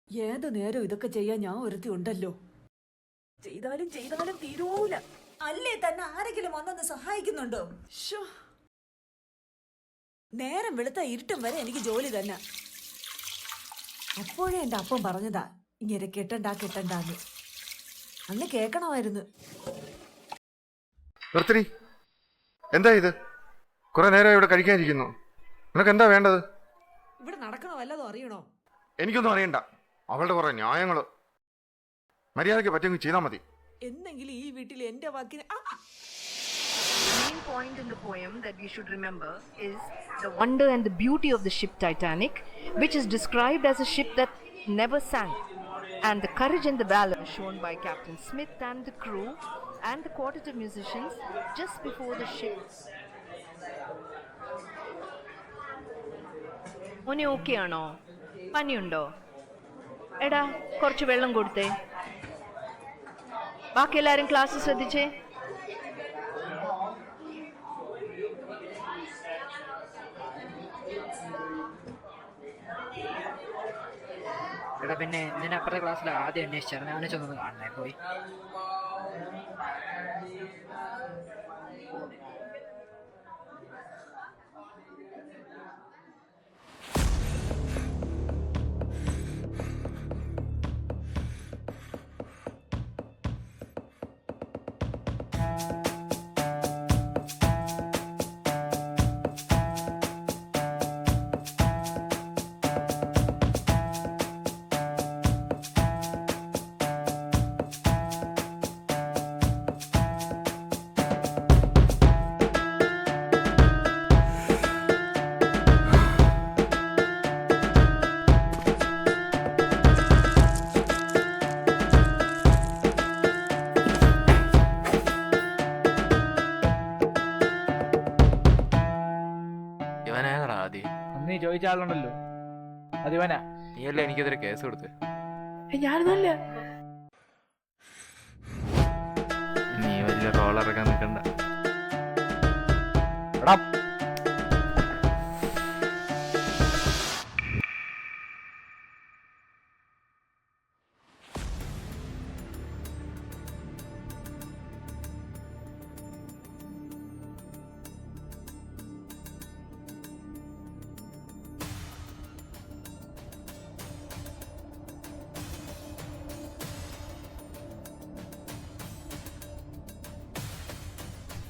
ഏത് നേരം ഇതൊക്കെ ചെയ്യാൻ ഞാൻ ഒരുത്തി ഉണ്ടല്ലോ. ചെയ്താലും ചെയ്താലും തീരൂല. അല്ലേ തന്നെ ആരെങ്കിലും വന്നൊന്ന് സഹായിക്കുന്നുണ്ടോ? നേരം വെളുത്ത ഇരുട്ടും വരെ എനിക്ക് ജോലി തന്നെ. അപ്പോഴേ എന്റെ അപ്പം പറഞ്ഞതാ ഇങ്ങനെ കെട്ടണ്ടാന്ന്. അന്ന് കേക്കണമായിരുന്നു. എന്താ ഇത്? കുറെ നേരം ഇവിടെ കഴിക്കാനിരിക്കുന്നു. നിനക്ക് എന്താ വേണ്ടത്? ഇവിടെ നടക്കണ വല്ലതും അറിയണോ? എനിക്കൊന്നും അറിയണ്ട. അവളുടെ കുറെ ന്യായങ്ങള് മര്യാദയ്ക്ക് പറ്റുമെങ്കിൽ ചെയ്താൽ മതി. എന്നെങ്കിലും ഈ വീട്ടിൽ എന്റെ വാക്കിന്. The main point in the poem that we should remember is the wonder and the beauty of the ship Titanic, which is described as a ship that never sank, and the courage and the valor shown by Captain Smith and the crew and the quartet of musicians just before the ship. മോനെ okay ആണോ? പനിയുണ്ടോ? എടാ കുറച്ച് വെള്ളം കൊടുത്തേ. ബാക്കി എല്ലാവരും class ശ്രദ്ധിച്ചേ. എടാ പിന്നെ എന്തിനാ അപ്പുറത്തെ ക്ലാസ്സിൽ ആദ്യം അന്വേഷിച്ചായിരുന്നു? അവനെ ചെന്നൊന്ന് കാണണേ പോയി. നീ ചോദിച്ച ആളുണ്ടല്ലോ, അതിവനാ. നീയല്ലേ എനിക്കെതിരെ കേസ് കൊടുത്ത്? ഞാനിതല്ല. നീ വലിയ റോളിറക്കാൻ നിൽക്കണ്ട.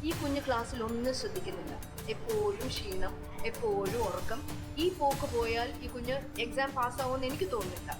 ഈ കുഞ്ഞു ക്ലാസ്സിൽ ഒന്നും ശ്രദ്ധിക്കുന്നില്ല. എപ്പോഴും ക്ഷീണം, എപ്പോഴും ഉറക്കം. ഈ പോക്ക് പോയാൽ ഈ കുഞ്ഞ് എക്സാം പാസ്സാവുമെന്ന് എനിക്ക് തോന്നുന്നില്ല.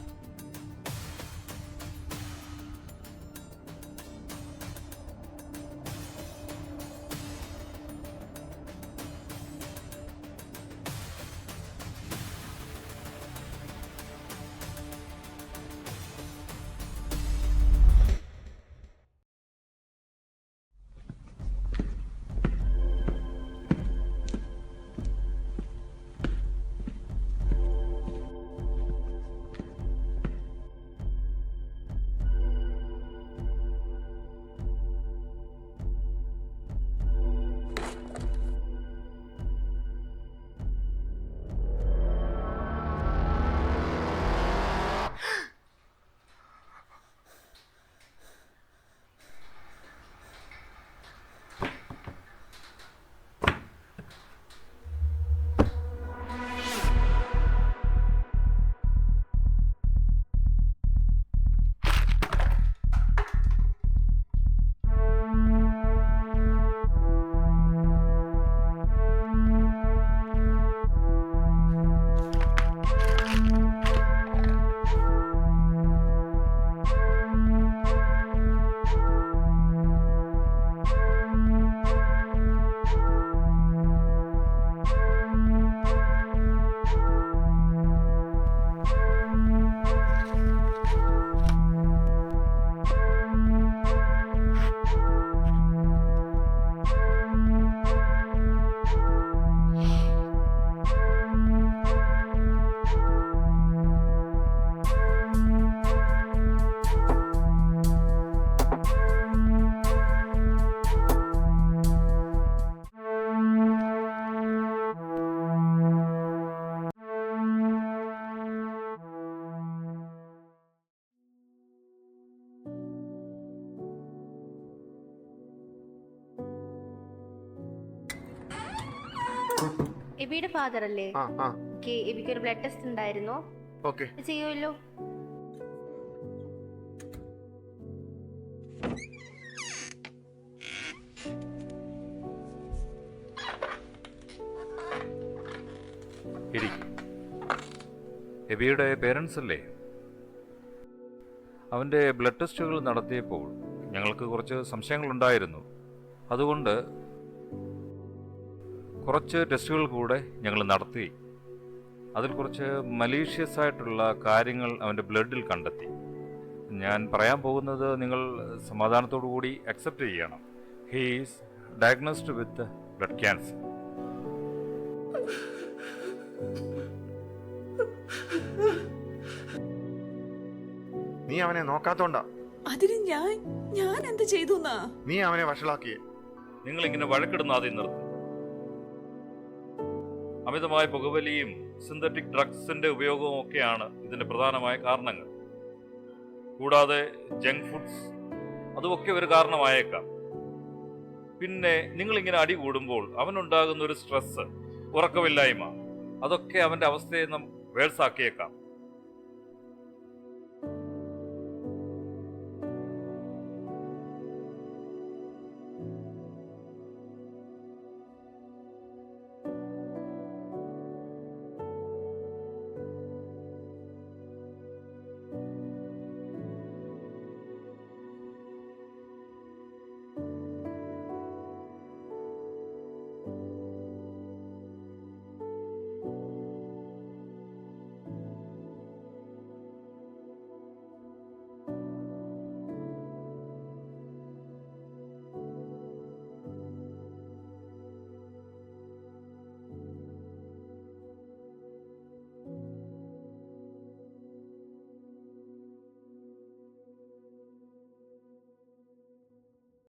എബിയുടെ ഫാദർ അല്ലേ? ആ ആ ഓക്കെ, എബിക്ക് ഒരു ബ്ലഡ് ടെസ്റ്റ് ഉണ്ടായിരുന്നു, ഓക്കെ. ചെയ്യുമല്ലോ. ഇരിക്കും. എബിയുടെ പേരൻസ് അല്ലേ? അവൻ്റെ ബ്ലഡ് ടെസ്റ്റുകൾ നടത്തിയപ്പോൾ ഞങ്ങൾക്ക് കുറച്ച് സംശയങ്ങളുണ്ടായിരുന്നു. അതുകൊണ്ട് കുറച്ച് ടെസ്റ്റുകൾ കൂടെ ഞങ്ങൾ നടത്തി. അതിൽ കുറച്ച് മലീഷ്യസ് ആയിട്ടുള്ള കാര്യങ്ങൾ അവൻ്റെ ബ്ലഡിൽ കണ്ടെത്തി. ഞാൻ പറയാൻ പോകുന്നത് നിങ്ങൾ സമാധാനത്തോടു കൂടി അക്സെപ്റ്റ് ചെയ്യണം. He is diagnosed with blood cancer. നീ അവനെ നോക്കാത്തോണ്ടാ. അതിന് ഞാൻ എന്ത് ചെയ്തു? നീ അവനെ വഷളാക്കിയേ. നിങ്ങളിങ്ങനെ വഴക്കിടുന്ന ആദ്യം നിർത്തും. അമിതമായ പുകവലിയും സിന്തറ്റിക് ഡ്രഗ്സിന്റെ ഉപയോഗവും ഒക്കെയാണ് ഇതിന്റെ പ്രധാനമായ കാരണങ്ങൾ. കൂടാതെ ജങ്ക് ഫുഡ്സ് അതുമൊക്കെ ഒരു കാരണമായേക്കാം. പിന്നെ നിങ്ങളിങ്ങനെ അടി കൂടുമ്പോൾ അവനുണ്ടാകുന്ന ഒരു സ്ട്രെസ്, ഉറക്കമില്ലായ്മ, അതൊക്കെ അവന്റെ അവസ്ഥയെ വേഴ്സാക്കിയേക്കാം.